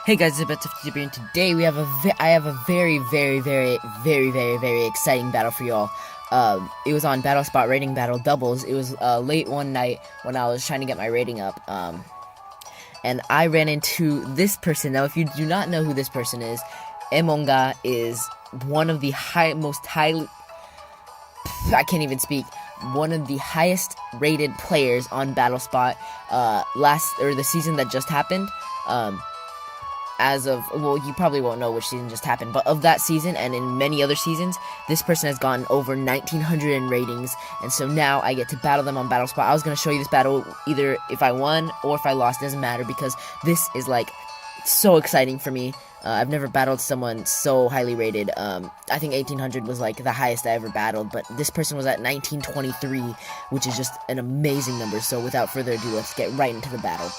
Hey guys, it's about and today we have I have a very exciting battle for y'all. It was on Battle Spot Rating Battle Doubles. It was late one night when I was trying to get my rating up. And I ran into this person. Now, if you do not know who this person is, Emonga is one of the one of the highest rated players on Battle Spot. The season that just happened. You probably won't know which season just happened, but of that season and in many other seasons, this person has gotten over 1900 in ratings, and so now I get to battle them on Battle Spot. I was going to show you this battle either if I won or if I lost, doesn't matter, because this is like so exciting for me. I've never battled someone so highly rated. I think 1800 was like the highest I ever battled, but this person was at 1923, which is just an amazing number. So without further ado, let's get right into the battle.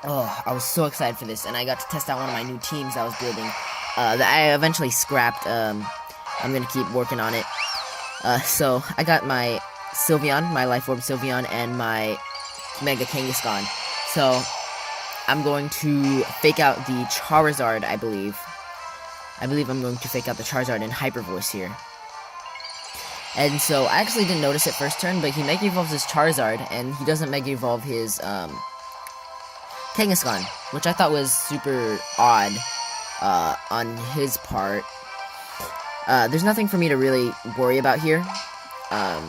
Oh, I was so excited for this, and I got to test out one of my new teams I was building, that I eventually scrapped. I'm gonna keep working on it. So, I got my Sylveon, my Life Orb Sylveon, and my Mega Kangaskhan. So, I'm going to fake out the Charizard, I believe. I'm going to fake out the Charizard in Hyper Voice here. And so, I actually didn't notice it first turn, but he Mega Evolves his Charizard, and he doesn't Mega Evolve his, Kangaskhan, which I thought was super odd, on his part. There's nothing for me to really worry about here,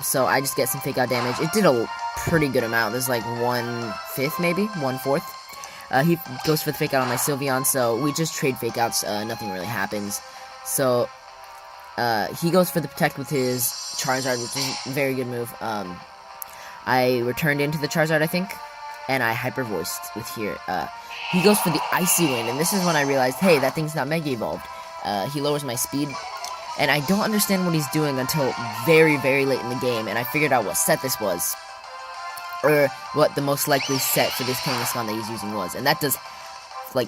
so I just get some fake out damage. It did a pretty good amount. There's like 1/5, maybe 1/4. He goes for the fake out on my Sylveon, so we just trade fake outs. Nothing really happens. So he goes for the protect with his Charizard, which is a very good move. I returned into the Charizard, I think, and I Hyper Voiced with here. He goes for the Icy Wind, and this is when I realized, hey, that thing's not Mega Evolved. He lowers my speed, and I don't understand what he's doing until very late in the game, and I figured out what set this was. Or what the most likely set for this Kangaskhan that he's using was. And that does, like,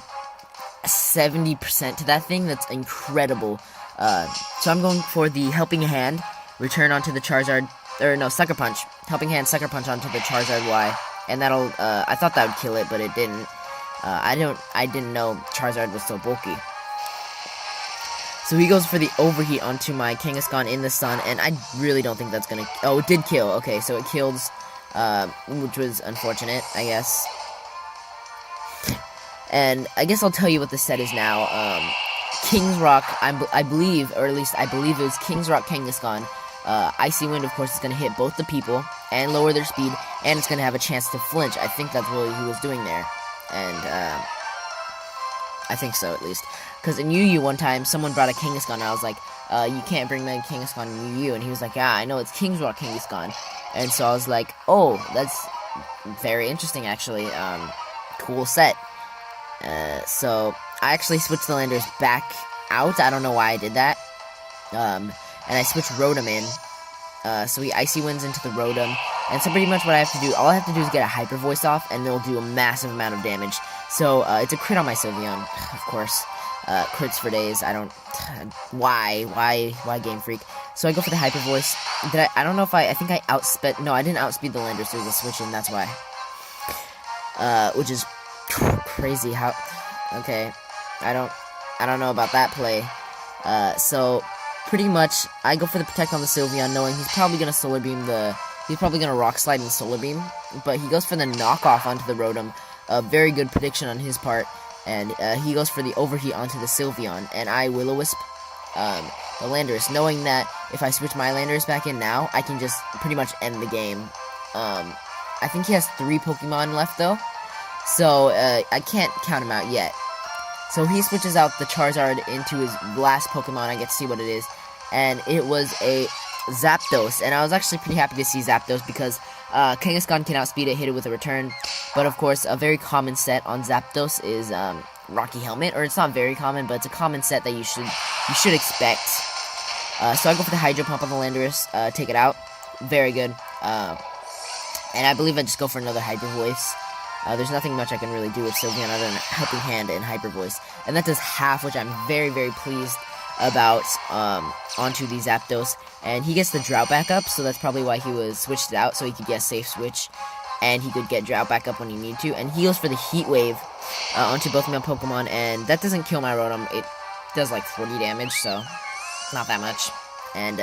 70% to that thing. That's incredible. So I'm going for the Helping Hand, return onto the Charizard, or no, Sucker Punch. Helping Hand, Sucker Punch onto the Charizard Y. And that'll, I thought that would kill it, but it didn't. I didn't know Charizard was so bulky. So he goes for the Overheat onto my Kangaskhan in the sun, and I really don't think that's gonna, oh, it did kill. Okay, so it kills, which was unfortunate, I guess. And I guess I'll tell you what the set is now. King's Rock, I believe, or at least I believe it was King's Rock Kangaskhan. Icy Wind, of course, is going to hit both the people and lower their speed, and it's going to have a chance to flinch. I think that's what he was doing there, and I think so, at least. Because in UU one time, someone brought a Kangaskhan, and I was like, you can't bring Mega Kangaskhan in UU, and he was like, yeah, I know, it's King's Rock Kangaskhan. And so I was like, oh, that's very interesting, actually. Cool set. So I actually switched the landers back out. I don't know why I did that. And I switch Rotom in, so he Icy Winds into the Rotom, and so pretty much what I have to do, all I have to do is get a Hyper Voice off, and it'll do a massive amount of damage. So, it's a crit on my Sylveon, of course. Crits for days. I don't, why Game Freak? So I go for the Hyper Voice. I don't know if I think I outsped, no, I didn't outspeed the Landers, there was a switch in, that's why. Which is crazy, okay, I don't know about that play. So pretty much, I go for the Protect on the Sylveon, knowing he's probably gonna Solar Beam he's probably gonna Rock Slide and Solar Beam, but he goes for the Knockoff onto the Rotom. A very good prediction on his part, and he goes for the Overheat onto the Sylveon, and I Will-O-Wisp the Landorus, knowing that if I switch my Landorus back in now, I can just pretty much end the game. I think he has 3 Pokemon left, though, so I can't count him out yet. So he switches out the Charizard into his last Pokemon. I get to see what it is, and it was a Zapdos, and I was actually pretty happy to see Zapdos because Kangaskhan can outspeed it, hit it with a return, but of course a very common set on Zapdos is Rocky Helmet, or it's not very common, but it's a common set that you should expect. So I go for the Hydro Pump on the Landorus, take it out, very good, and I believe I just go for another Hyper Voice. There's nothing much I can really do with Sylveon other than Helping Hand and Hyper Voice. And that does half, which I'm very pleased about, onto the Zapdos. And he gets the Drought back up, so that's probably why he was switched out, so he could get a safe switch. and he could get Drought back up when he needed to, and heals for the Heat Wave onto both my Pokemon, and that doesn't kill my Rotom. It does like 40 damage, so not that much. And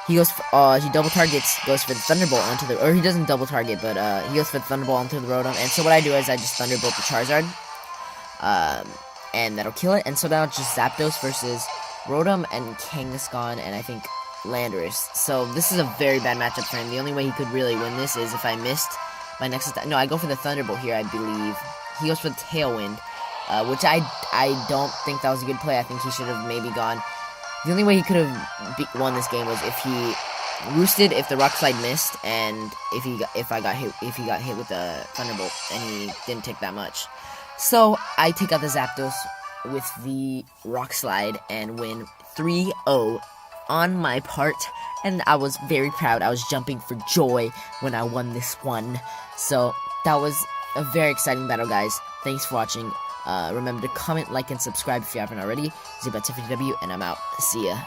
he goes for, he double targets, goes for the Thunderbolt onto the, or he doesn't double target, but he goes for the Thunderbolt onto the Rotom, and so what I do is I just Thunderbolt the Charizard, and that'll kill it, and so now it's just Zapdos versus Rotom and Kangaskhan, and I think Landorus. So this is a very bad matchup for him. The only way he could really win this is if I missed my next attack. No, I go for the Thunderbolt here, I believe. He goes for the Tailwind, which I don't think that was a good play. I think he should have maybe gone. The only way he could have won this game was if he roosted, if the Rock Slide missed, and if he got hit with the Thunderbolt, and he didn't take that much. So I take out the Zapdos with the Rock Slide and win 3-0 on my part, and I was very proud. I was jumping for joy when I won this one. So that was a very exciting battle, guys. Thanks for watching. Remember to comment, like, and subscribe if you haven't already. Zubats50W, and I'm out. See ya.